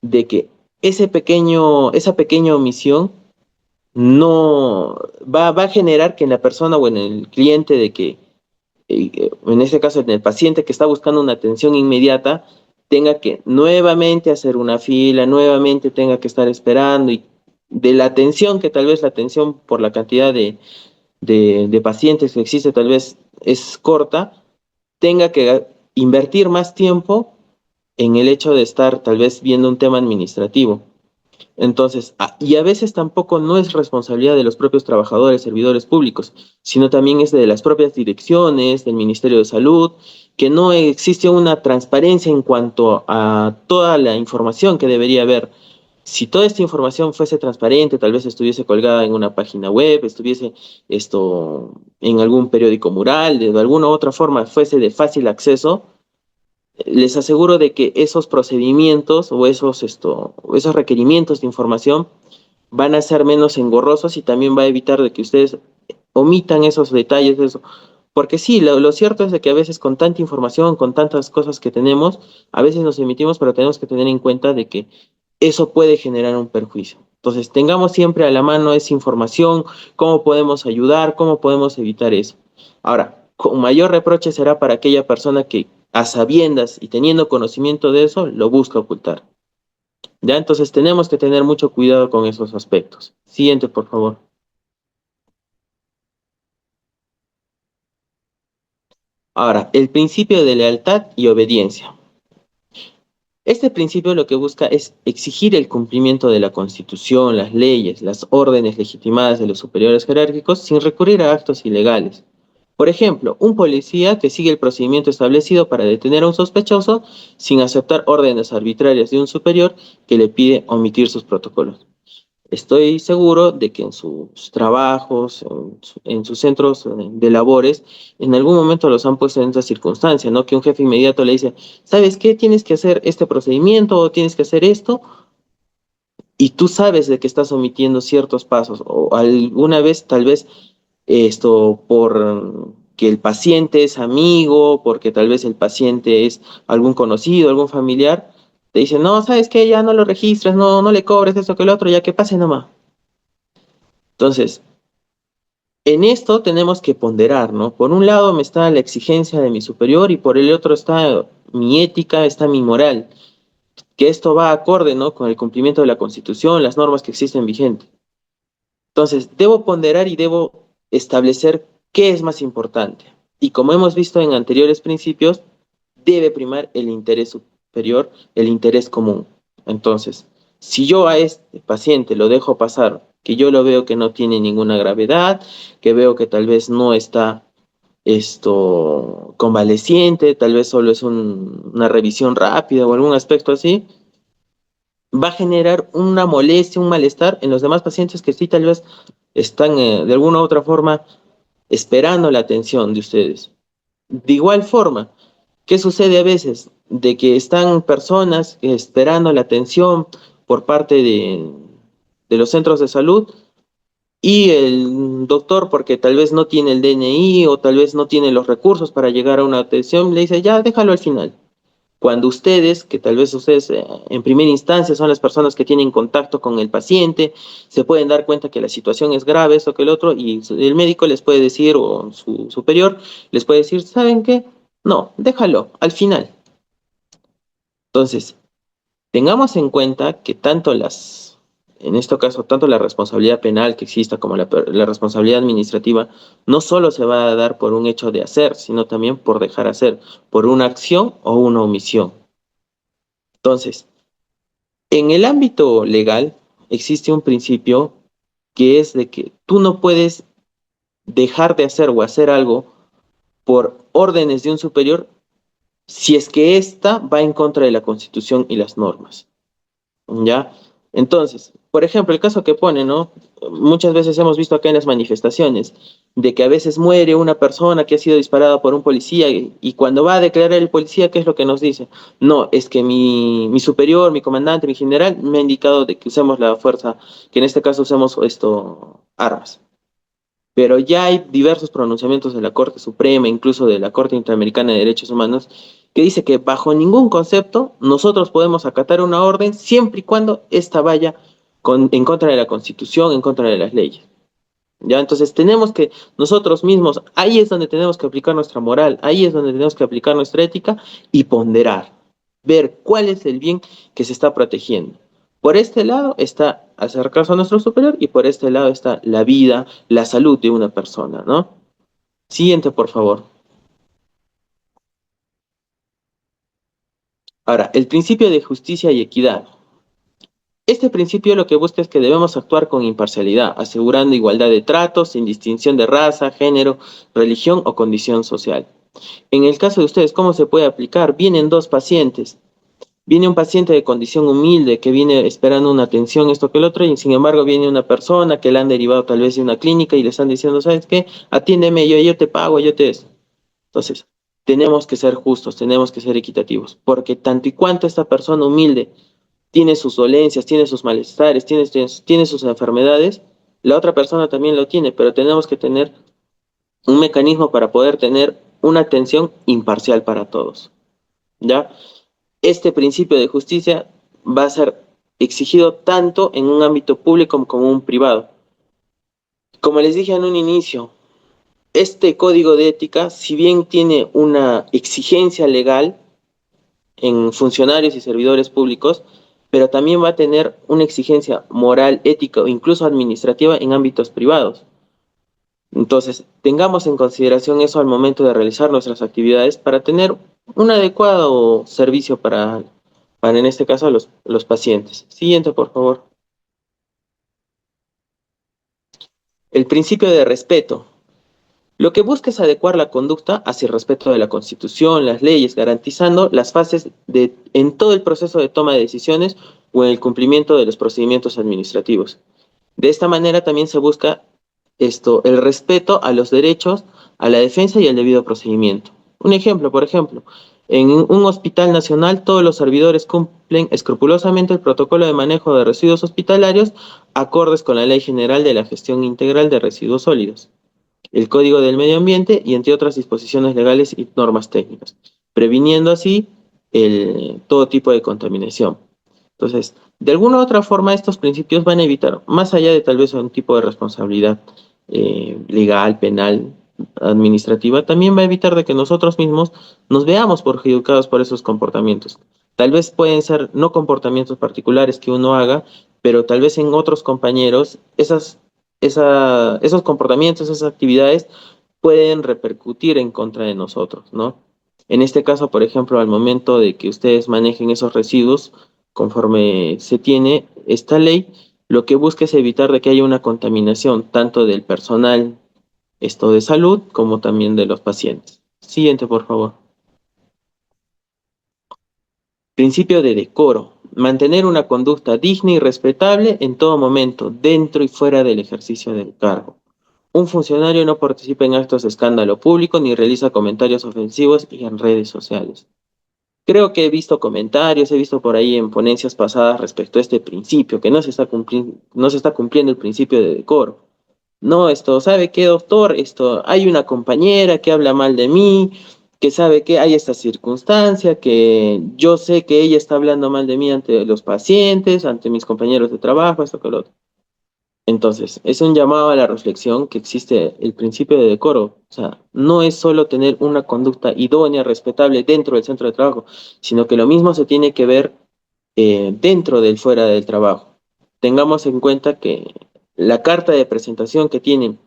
de que esa pequeña omisión no va a generar que en la persona o en el cliente de que en este caso en el paciente que está buscando una atención inmediata, tenga que nuevamente hacer una fila, nuevamente tenga que estar esperando y de la atención, que tal vez la atención por la cantidad de pacientes que existe tal vez es corta, tenga que invertir más tiempo en el hecho de estar tal vez viendo un tema administrativo. Entonces, y a veces tampoco no es responsabilidad de los propios trabajadores, servidores públicos, sino también es de las propias direcciones, del Ministerio de Salud, que no existe una transparencia en cuanto a toda la información que debería haber. Si toda esta información fuese transparente, tal vez estuviese colgada en una página web, estuviese esto en algún periódico mural, de alguna u otra forma fuese de fácil acceso, les aseguro de que esos procedimientos o esos requerimientos de información van a ser menos engorrosos y también va a evitar de que ustedes omitan esos detalles de eso. Porque sí, lo cierto es de que a veces con tanta información, con tantas cosas que tenemos, a veces nos emitimos, pero tenemos que tener en cuenta de que eso puede generar un perjuicio. Entonces, tengamos siempre a la mano esa información, cómo podemos ayudar, cómo podemos evitar eso. Ahora, con mayor reproche será para aquella persona que a sabiendas y teniendo conocimiento de eso, lo busca ocultar. ¿Ya? Entonces tenemos que tener mucho cuidado con esos aspectos. Siguiente, por favor. Ahora, el principio de lealtad y obediencia. Este principio lo que busca es exigir el cumplimiento de la Constitución, las leyes, las órdenes legitimadas de los superiores jerárquicos sin recurrir a actos ilegales. Por ejemplo, un policía que sigue el procedimiento establecido para detener a un sospechoso sin aceptar órdenes arbitrarias de un superior que le pide omitir sus protocolos. Estoy seguro de que en sus trabajos, en sus centros de labores, en algún momento los han puesto en esa circunstancia, ¿no? Que un jefe inmediato le dice, ¿sabes qué? Tienes que hacer este procedimiento o tienes que hacer esto, y tú sabes de que estás omitiendo ciertos pasos, o alguna vez tal vez esto por que el paciente es amigo, porque tal vez el paciente es algún conocido, algún familiar, te dicen, no, ¿sabes qué? Ya no lo registras, no le cobres esto que el otro, ya que pase nomás. Entonces, en esto tenemos que ponderar, ¿no? Por un lado me está la exigencia de mi superior y por el otro está mi ética, está mi moral, que esto va acorde, ¿no? Con el cumplimiento de la Constitución, las normas que existen vigentes. Entonces, debo ponderar y debo establecer qué es más importante. Y como hemos visto en anteriores principios, debe primar el interés superior, el interés común. Entonces, si yo a este paciente lo dejo pasar, que yo lo veo que no tiene ninguna gravedad, que veo que tal vez no está convaleciente, tal vez solo es una revisión rápida o algún aspecto así, va a generar una molestia, un malestar en los demás pacientes que sí tal vez están de alguna u otra forma esperando la atención de ustedes. De igual forma, ¿qué sucede a veces? De que están personas esperando la atención por parte de los centros de salud y el doctor, porque tal vez no tiene el DNI o tal vez no tiene los recursos para llegar a una atención, le dice, ya, déjalo al final. Cuando ustedes, que tal vez ustedes en primera instancia son las personas que tienen contacto con el paciente, se pueden dar cuenta que la situación es grave, esto que el otro, y el médico les puede decir, o su superior les puede decir, ¿saben qué? No, déjalo, al final. Entonces, tengamos en cuenta que en este caso, tanto la responsabilidad penal que exista como la responsabilidad administrativa, no solo se va a dar por un hecho de hacer, sino también por dejar hacer, por una acción o una omisión. Entonces, en el ámbito legal existe un principio que es de que tú no puedes dejar de hacer o hacer algo por órdenes de un superior si es que ésta va en contra de la Constitución y las normas. ¿Ya? Entonces, por ejemplo, el caso que pone, ¿no? Muchas veces hemos visto acá en las manifestaciones de que a veces muere una persona que ha sido disparada por un policía y cuando va a declarar el policía, ¿qué es lo que nos dice? No, es que mi superior, mi comandante, mi general me ha indicado de que usemos la fuerza, que en este caso usemos armas. Pero ya hay diversos pronunciamientos de la Corte Suprema, incluso de la Corte Interamericana de Derechos Humanos, que dice que bajo ningún concepto nosotros podemos acatar una orden siempre y cuando ésta vaya en contra de la Constitución, en contra de las leyes. ¿Ya? Entonces tenemos que nosotros mismos, ahí es donde tenemos que aplicar nuestra moral, ahí es donde tenemos que aplicar nuestra ética y ponderar, ver cuál es el bien que se está protegiendo. Por este lado está acercarse a nuestro superior y por este lado está la vida, la salud de una persona, ¿no? Siguiente, por favor. Ahora, el principio de justicia y equidad. Este principio lo que busca es que debemos actuar con imparcialidad, asegurando igualdad de tratos, sin distinción de raza, género, religión o condición social. En el caso de ustedes, ¿cómo se puede aplicar? Vienen dos pacientes. Viene un paciente de condición humilde que viene esperando una atención, esto que el otro, y sin embargo viene una persona que la han derivado tal vez de una clínica y le están diciendo, ¿sabes qué? Atiéndeme, yo te pago, yo te... Entonces, tenemos que ser justos, tenemos que ser equitativos, porque tanto y cuanto esta persona humilde tiene sus dolencias, tiene sus malestares, tiene sus enfermedades, la otra persona también lo tiene, pero tenemos que tener un mecanismo para poder tener una atención imparcial para todos, ¿ya? Este principio de justicia va a ser exigido tanto en un ámbito público como en un privado. Como les dije en un inicio, este código de ética, si bien tiene una exigencia legal en funcionarios y servidores públicos, pero también va a tener una exigencia moral, ética o incluso administrativa en ámbitos privados. Entonces, tengamos en consideración eso al momento de realizar nuestras actividades para tener un adecuado servicio para en este caso, los pacientes. Siguiente, por favor. El principio de respeto. Lo que busca es adecuar la conducta hacia el respeto de la Constitución, las leyes, garantizando las fases en todo el proceso de toma de decisiones o en el cumplimiento de los procedimientos administrativos. De esta manera también se busca el respeto a los derechos, a la defensa y al debido procedimiento. Un ejemplo, por ejemplo, en un hospital nacional todos los servidores cumplen escrupulosamente el protocolo de manejo de residuos hospitalarios acordes con la Ley General de la Gestión Integral de Residuos Sólidos, el Código del Medio Ambiente y entre otras disposiciones legales y normas técnicas, previniendo así todo tipo de contaminación. Entonces, de alguna u otra forma, estos principios van a evitar, más allá de tal vez un tipo de responsabilidad legal, penal, administrativa, también va a evitar de que nosotros mismos nos veamos perjudicados por esos comportamientos. Tal vez pueden ser no comportamientos particulares que uno haga, pero tal vez en otros compañeros esos comportamientos, esas actividades pueden repercutir en contra de nosotros, ¿no? En este caso, por ejemplo, al momento de que ustedes manejen esos residuos, conforme se tiene esta ley, lo que busca es evitar de que haya una contaminación tanto del personal esto de salud como también de los pacientes. Siguiente, por favor. Principio de decoro. Mantener una conducta digna y respetable en todo momento, dentro y fuera del ejercicio del cargo. Un funcionario no participa en actos de escándalo público ni realiza comentarios ofensivos y en redes sociales. Creo que he visto comentarios, he visto por ahí en ponencias pasadas respecto a este principio, que no se está cumpliendo el principio de decoro. No, esto, ¿sabe qué, doctor? Esto, hay una compañera que habla mal de mí, que sabe que hay esta circunstancia, que yo sé que ella está hablando mal de mí ante los pacientes, ante mis compañeros de trabajo, esto que lo otro. Entonces, es un llamado a la reflexión que existe el principio de decoro. O sea, no es solo tener una conducta idónea, respetable dentro del centro de trabajo, sino que lo mismo se tiene que ver dentro del fuera del trabajo. Tengamos en cuenta que la carta de presentación que tienen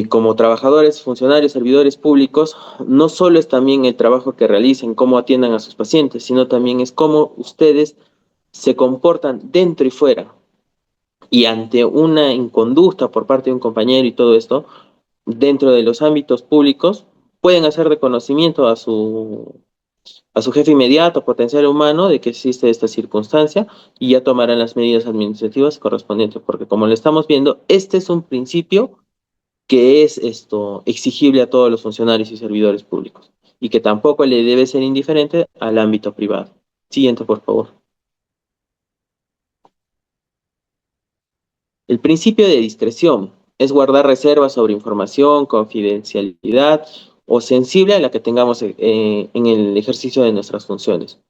como trabajadores, funcionarios, servidores públicos, no solo es también el trabajo que realicen, cómo atiendan a sus pacientes, sino también es cómo ustedes se comportan dentro y fuera. Y ante una inconducta por parte de un compañero y todo esto, dentro de los ámbitos públicos, pueden hacer reconocimiento a su jefe inmediato, potencial humano, de que existe esta circunstancia y ya tomarán las medidas administrativas correspondientes, porque como lo estamos viendo, este es un principio que es esto exigible a todos los funcionarios y servidores públicos y que tampoco le debe ser indiferente al ámbito privado. Siguiente, por favor. El principio de discreción es guardar reservas sobre información, confidencialidad o sensible a la que tengamos en el ejercicio de nuestras funciones.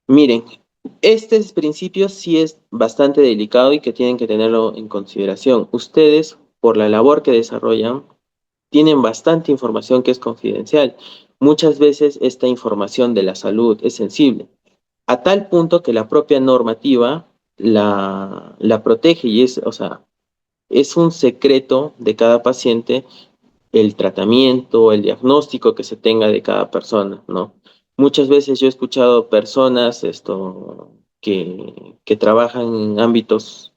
Miren, este principio sí es bastante delicado y que tienen que tenerlo en consideración. Ustedes, por la labor que desarrollan, tienen bastante información que es confidencial. Muchas veces esta información de la salud es sensible, a tal punto que la propia normativa la protege y es, o sea, es un secreto de cada paciente el tratamiento, el diagnóstico que se tenga de cada persona, ¿no? Muchas veces yo he escuchado personas que trabajan en ámbitos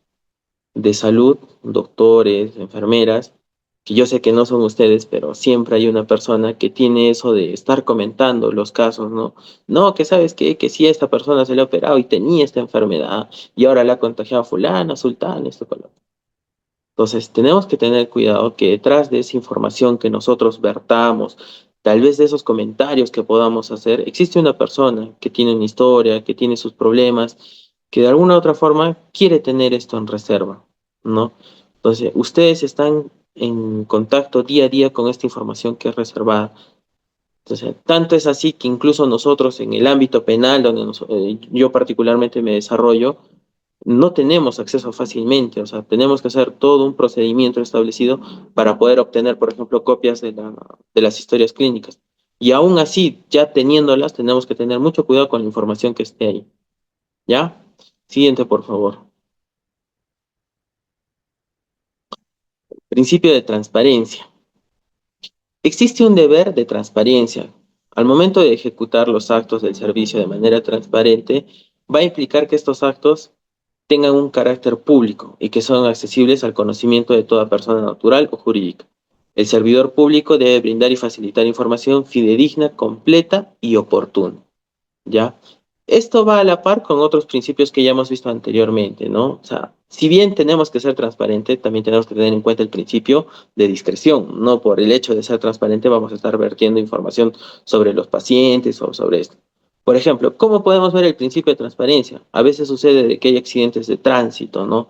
de salud, doctores, enfermeras, que yo sé que no son ustedes, pero siempre hay una persona que tiene eso de estar comentando los casos, ¿no? No, que sabes qué, que sí, esta persona se le ha operado y tenía esta enfermedad y ahora la ha contagiado fulana, sultana, esto con lo otro. Entonces, tenemos que tener cuidado que detrás de esa información que nosotros vertamos, tal vez de esos comentarios que podamos hacer, existe una persona que tiene una historia, que tiene sus problemas, que de alguna u otra forma quiere tener esto en reserva, ¿no? Entonces, ustedes están en contacto día a día con esta información que es reservada. Entonces, tanto es así que incluso nosotros en el ámbito penal, donde yo particularmente me desarrollo, no tenemos acceso fácilmente, o sea, tenemos que hacer todo un procedimiento establecido para poder obtener, por ejemplo, copias de las historias clínicas. Y aún así, ya teniéndolas, tenemos que tener mucho cuidado con la información que esté ahí. ¿Ya? Siguiente, por favor. Principio de transparencia. Existe un deber de transparencia. Al momento de ejecutar los actos del servicio de manera transparente, va a implicar que estos actos tengan un carácter público y que son accesibles al conocimiento de toda persona natural o jurídica. El servidor público debe brindar y facilitar información fidedigna, completa y oportuna. ¿Ya? Esto va a la par con otros principios que ya hemos visto anteriormente, ¿no? O sea, si bien tenemos que ser transparentes, también tenemos que tener en cuenta el principio de discreción. No por el hecho de ser transparente vamos a estar vertiendo información sobre los pacientes o sobre esto. Por ejemplo, ¿cómo podemos ver el principio de transparencia? A veces sucede de que hay accidentes de tránsito, ¿no?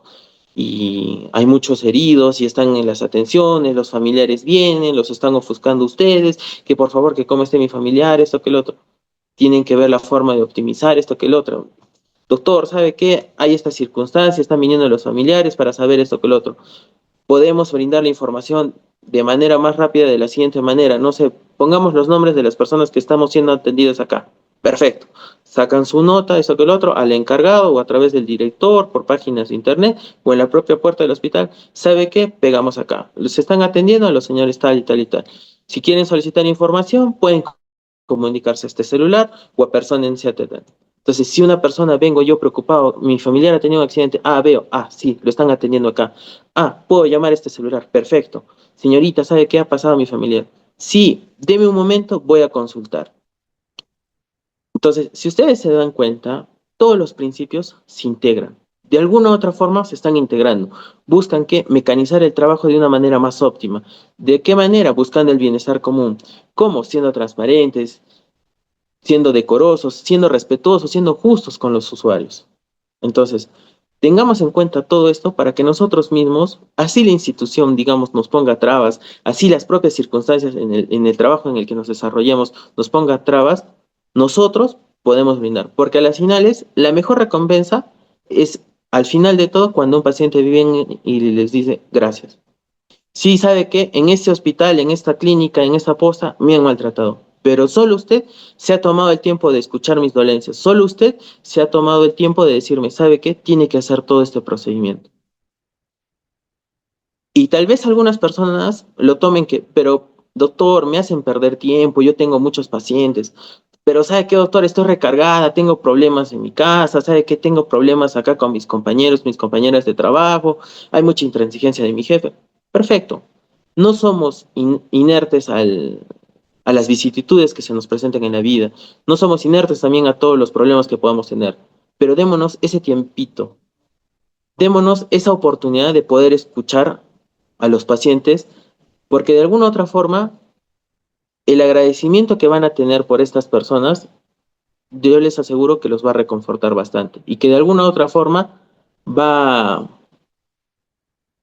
Y hay muchos heridos y están en las atenciones, los familiares vienen, los están ofuscando ustedes, que por favor que cómo esté mi familiar, esto que el otro tienen que ver la forma de optimizar esto que el otro. Doctor, ¿sabe qué? Hay esta circunstancia, están viniendo los familiares para saber esto que el otro. Podemos brindar la información de manera más rápida de la siguiente manera. No sé, pongamos los nombres de las personas que estamos siendo atendidas acá. Perfecto. Sacan su nota, esto que el otro, al encargado o a través del director, por páginas de internet o en la propia puerta del hospital. ¿Sabe qué? Pegamos acá. Se están atendiendo a los señores tal y tal y tal. Si quieren solicitar información, pueden comunicarse a este celular o a persona en CTT. Entonces, Entonces, si una persona vengo yo preocupado, mi familiar ha tenido un accidente, veo, sí, lo están atendiendo acá. Puedo llamar a este celular, perfecto. Señorita, ¿sabe qué ha pasado a mi familiar? Sí, deme un momento, voy a consultar. Entonces, si ustedes se dan cuenta, todos los principios se integran. De alguna u otra forma se están integrando. Buscan que mecanizar el trabajo de una manera más óptima. ¿De qué manera? Buscando el bienestar común. ¿Cómo? Siendo transparentes, siendo decorosos, siendo respetuosos, siendo justos con los usuarios. Entonces, tengamos en cuenta todo esto para que nosotros mismos, así la institución, digamos, nos ponga trabas, así las propias circunstancias en el trabajo en el que nos desarrollemos nos ponga trabas, nosotros podemos brindar. Porque a las finales, la mejor recompensa es al final de todo cuando un paciente viene y les dice gracias. Sí, sabe que en este hospital, en esta clínica, en esta posta, me han maltratado. Pero solo usted se ha tomado el tiempo de escuchar mis dolencias. Solo usted se ha tomado el tiempo de decirme, ¿sabe qué? Tiene que hacer todo este procedimiento. Y tal vez algunas personas lo tomen que, pero doctor, me hacen perder tiempo, yo tengo muchos pacientes. Pero ¿sabe qué, doctor? Estoy recargada, tengo problemas en mi casa, ¿sabe qué? Tengo problemas acá con mis compañeros, mis compañeras de trabajo, hay mucha intransigencia de mi jefe. Perfecto. No somos inertes a las vicisitudes que se nos presenten en la vida. No somos inertes también a todos los problemas que podamos tener. Pero démonos ese tiempito, démonos esa oportunidad de poder escuchar a los pacientes, porque de alguna u otra forma, el agradecimiento que van a tener por estas personas, yo les aseguro que los va a reconfortar bastante y que de alguna u otra forma va,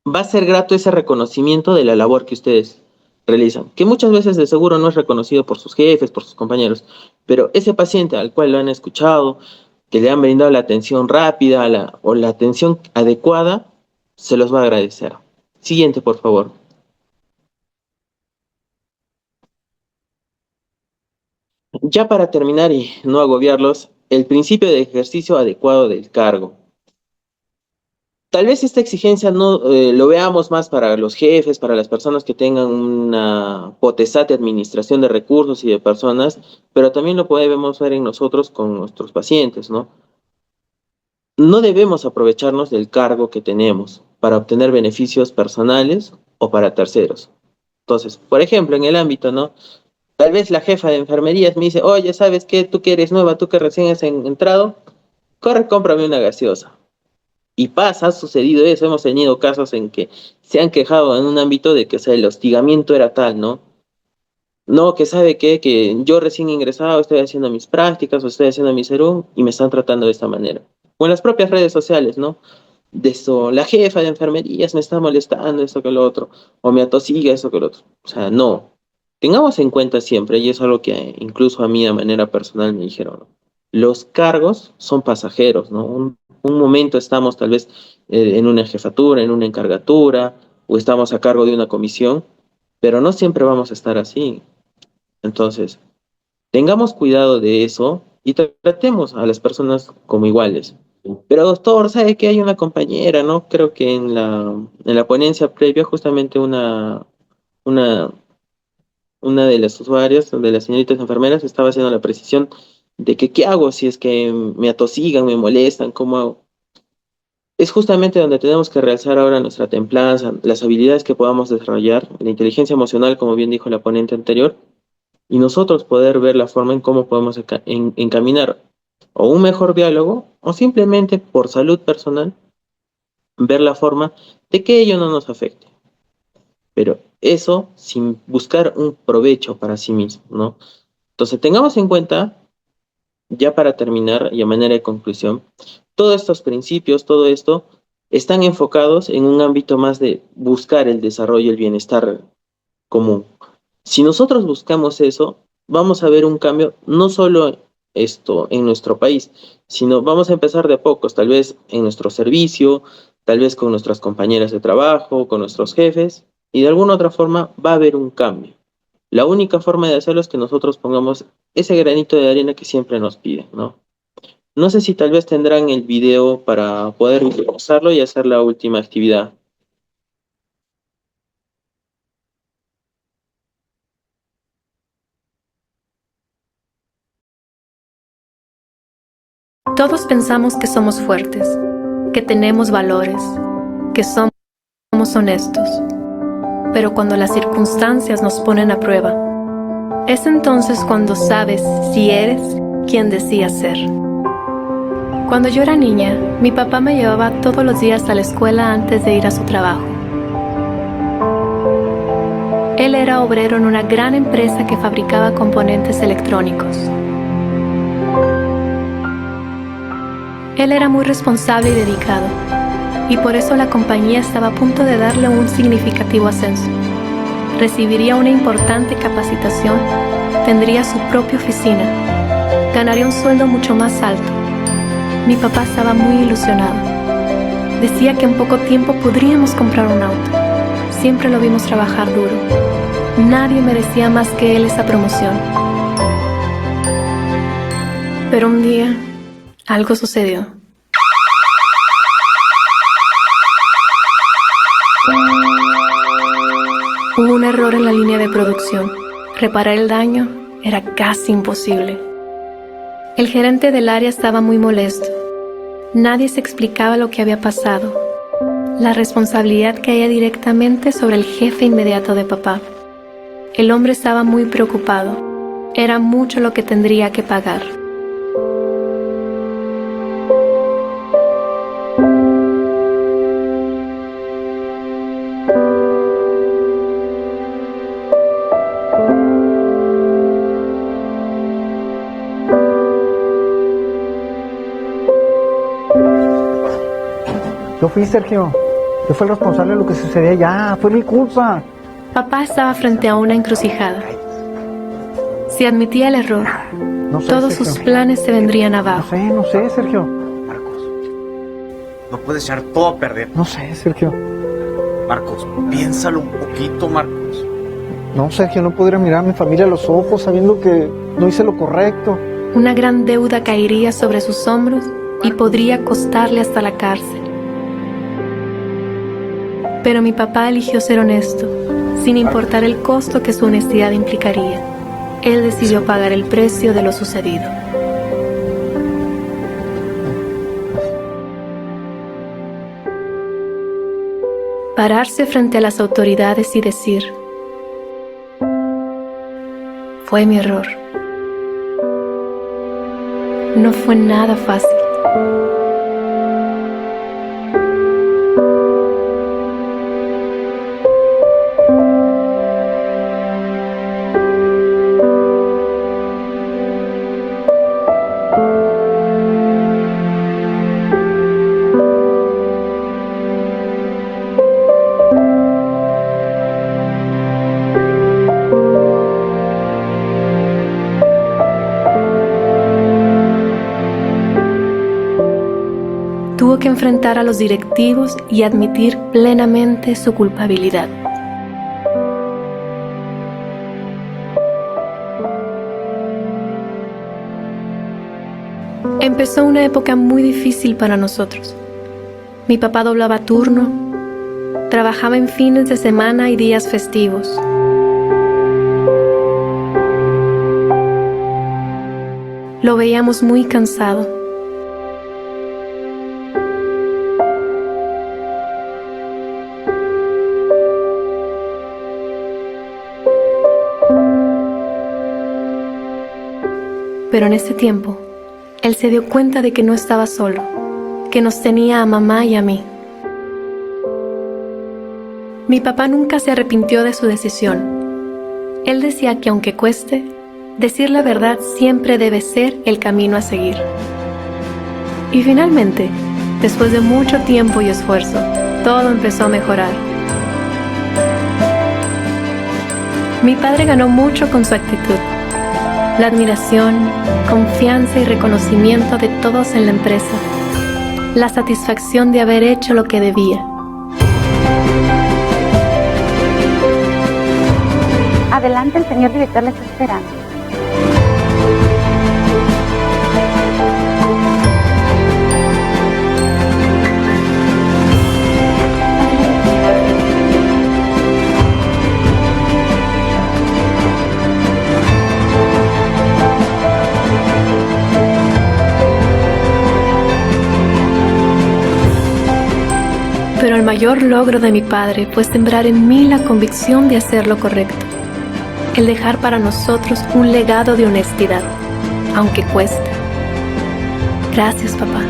va a ser grato ese reconocimiento de la labor que ustedes realizan, que muchas veces de seguro no es reconocido por sus jefes, por sus compañeros, pero ese paciente al cual lo han escuchado, que le han brindado la atención rápida o la atención adecuada, se los va a agradecer. Siguiente, por favor. Ya para terminar y no agobiarlos, el principio de ejercicio adecuado del cargo. Tal vez esta exigencia no lo veamos más para los jefes, para las personas que tengan una potestad de administración de recursos y de personas, pero también lo podemos ver en nosotros con nuestros pacientes, ¿no? No debemos aprovecharnos del cargo que tenemos para obtener beneficios personales o para terceros. Entonces, por ejemplo, en el ámbito, ¿no? Tal vez la jefa de enfermerías me dice, oye, ¿sabes qué? Tú que eres nueva, tú que recién has entrado, corre, cómprame una gaseosa. Y pasa, ha sucedido eso, hemos tenido casos en que se han quejado en un ámbito de que, o sea, el hostigamiento era tal, ¿no? No, que sabe qué, que yo recién ingresado estoy haciendo mis prácticas o estoy haciendo mi serum y me están tratando de esta manera. O en las propias redes sociales, ¿no? De esto, la jefa de enfermerías me está molestando, esto que lo otro, o me atosiga, esto que lo otro. O sea, no. Tengamos en cuenta siempre, y es algo que incluso a mí de manera personal me dijeron, ¿no? Los cargos son pasajeros, ¿no? Un momento estamos tal vez en una jefatura, en una encargatura, o estamos a cargo de una comisión, pero no siempre vamos a estar así. Entonces, tengamos cuidado de eso y tratemos a las personas como iguales. Pero doctor, ¿sabe que hay una compañera, no? Creo que en la ponencia previa justamente una, una de las usuarias, de las señoritas enfermeras, estaba haciendo la precisión de que qué hago si es que me atosigan, me molestan, cómo hago. Es justamente donde tenemos que realzar ahora nuestra templanza, las habilidades que podamos desarrollar, la inteligencia emocional, como bien dijo la ponente anterior, y nosotros poder ver la forma en cómo podemos encaminar o un mejor diálogo o simplemente por salud personal ver la forma de que ello no nos afecte. Pero eso sin buscar un provecho para sí mismo, ¿no? Entonces tengamos en cuenta, ya para terminar y a manera de conclusión, todos estos principios, todo esto, están enfocados en un ámbito más de buscar el desarrollo, el bienestar común. Si nosotros buscamos eso, vamos a ver un cambio, no solo esto en nuestro país, sino vamos a empezar de a pocos, tal vez en nuestro servicio, tal vez con nuestras compañeras de trabajo, con nuestros jefes, y de alguna otra forma va a haber un cambio. La única forma de hacerlo es que nosotros pongamos ese granito de arena que siempre nos piden, ¿no? No sé si tal vez tendrán el video para poder usarlo y hacer la última actividad. Todos pensamos que somos fuertes, que tenemos valores, que somos honestos. Pero cuando las circunstancias nos ponen a prueba, es entonces cuando sabes si eres quien decías ser. Cuando yo era niña, mi papá me llevaba todos los días a la escuela antes de ir a su trabajo. Él era obrero en una gran empresa que fabricaba componentes electrónicos. Él era muy responsable y dedicado, y por eso la compañía estaba a punto de darle un significativo ascenso. Recibiría una importante capacitación, tendría su propia oficina, ganaría un sueldo mucho más alto. Mi papá estaba muy ilusionado. Decía que en poco tiempo podríamos comprar un auto. Siempre lo vimos trabajar duro. Nadie merecía más que él esa promoción. Pero un día, algo sucedió. Hubo un error en la línea de producción. Reparar el daño era casi imposible. El gerente del área estaba muy molesto. Nadie se explicaba lo que había pasado. La responsabilidad caía directamente sobre el jefe inmediato de papá. El hombre estaba muy preocupado. Era mucho lo que tendría que pagar. Yo fui, Sergio. Yo fui el responsable de lo que sucedía allá. Fue mi culpa. Papá estaba frente a una encrucijada. Si admitía el error, No sé, todos Sergio. sus planes se vendrían abajo. No sé, Sergio. Marcos, no puedes echar todo a perder. No sé, Sergio. Marcos, piénsalo un poquito, Marcos. No, Sergio, no podría mirar a mi familia a los ojos sabiendo que no hice lo correcto. Una gran deuda caería sobre sus hombros y podría costarle hasta la cárcel. Pero mi papá eligió ser honesto, sin importar el costo que su honestidad implicaría. Él decidió pagar el precio de lo sucedido. Pararse frente a las autoridades y decir: fue mi error. No fue nada fácil. Tuvo que enfrentar a los directivos y admitir plenamente su culpabilidad. Empezó una época muy difícil para nosotros. Mi papá doblaba turno, trabajaba en fines de semana y días festivos. Lo veíamos muy cansado. Pero en ese tiempo, él se dio cuenta de que no estaba solo, que nos tenía a mamá y a mí. Mi papá nunca se arrepintió de su decisión. Él decía que aunque cueste, decir la verdad siempre debe ser el camino a seguir. Y finalmente, después de mucho tiempo y esfuerzo, todo empezó a mejorar. Mi padre ganó mucho con su actitud. La admiración, confianza y reconocimiento de todos en la empresa. La satisfacción de haber hecho lo que debía. Adelante, el señor director le está esperando. mayor logro de mi padre fue sembrar en mí la convicción de hacer lo correcto, el dejar para nosotros un legado de honestidad, aunque cueste. Gracias, papá.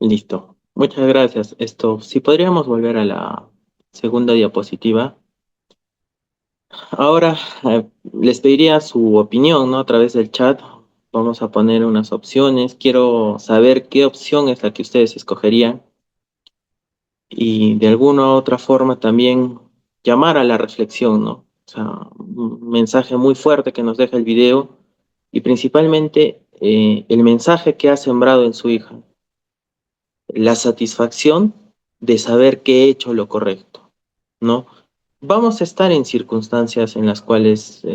Listo. Muchas gracias. Si podríamos volver a la segunda diapositiva. Ahora les pediría su opinión, ¿no? A través del chat. Vamos a poner unas opciones. Quiero saber qué opción es la que ustedes escogerían y de alguna u otra forma también llamar a la reflexión, ¿no? O sea, un mensaje muy fuerte que nos deja el video y principalmente el mensaje que ha sembrado en su hija, la satisfacción de saber que he hecho lo correcto, ¿no? Vamos a estar en circunstancias en las cuales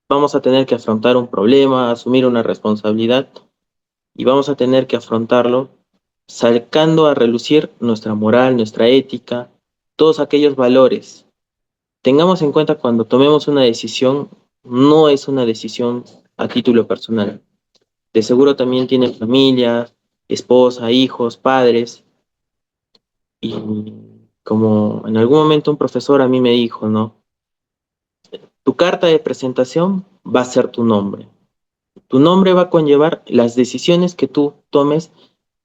vamos a tener que afrontar un problema, asumir una responsabilidad y vamos a tener que afrontarlo sacando a relucir nuestra moral, nuestra ética, todos aquellos valores. Tengamos en cuenta cuando tomemos una decisión, no es una decisión a título personal. De seguro también tiene familia, esposa, hijos, padres. Y como en algún momento un profesor a mí me dijo, ¿no? Tu carta de presentación va a ser tu nombre. Tu nombre va a conllevar las decisiones que tú tomes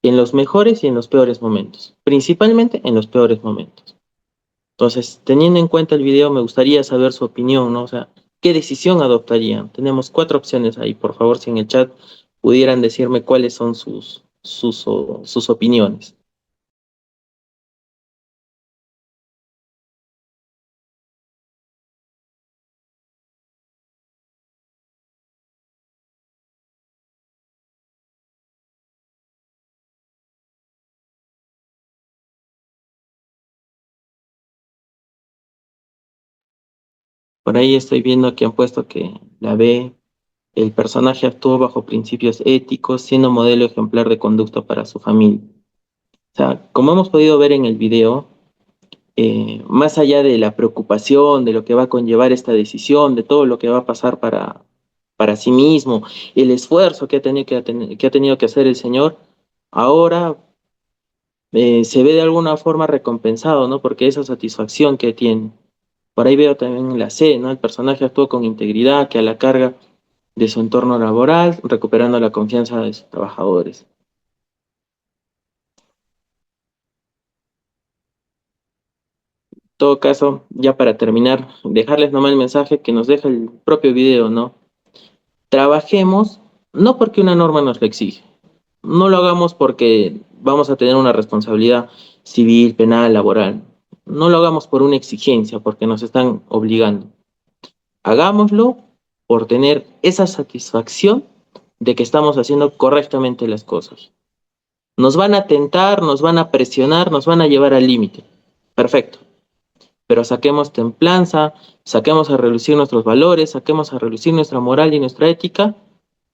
en los mejores y en los peores momentos, principalmente en los peores momentos. Entonces, teniendo en cuenta el video, me gustaría saber su opinión, ¿no? O sea, ¿qué decisión adoptarían? Tenemos 4 opciones ahí. Por favor, si en el chat pudieran decirme cuáles son sus opiniones. Por ahí estoy viendo que han puesto que la B, el personaje actuó bajo principios éticos, siendo modelo ejemplar de conducta para su familia. O sea, como hemos podido ver en el video, más allá de la preocupación, de lo que va a conllevar esta decisión, de todo lo que va a pasar para sí mismo, el esfuerzo que ha tenido que hacer el señor, ahora se ve de alguna forma recompensado, ¿no? Porque esa satisfacción que tiene. Por ahí veo también la C, ¿no? El personaje actuó con integridad, que a la carga de su entorno laboral, recuperando la confianza de sus trabajadores. En todo caso, ya para terminar, dejarles nomás el mensaje que nos deja el propio video, ¿no? Trabajemos no porque una norma nos lo exige, no lo hagamos porque vamos a tener una responsabilidad civil, penal, laboral, no lo hagamos por una exigencia, porque nos están obligando. Hagámoslo por tener esa satisfacción de que estamos haciendo correctamente las cosas. Nos van a tentar, nos van a presionar, nos van a llevar al límite. Perfecto. Pero saquemos templanza, saquemos a relucir nuestros valores, saquemos a relucir nuestra moral y nuestra ética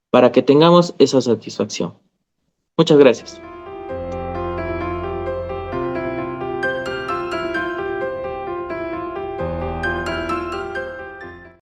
para que tengamos esa satisfacción. Muchas gracias.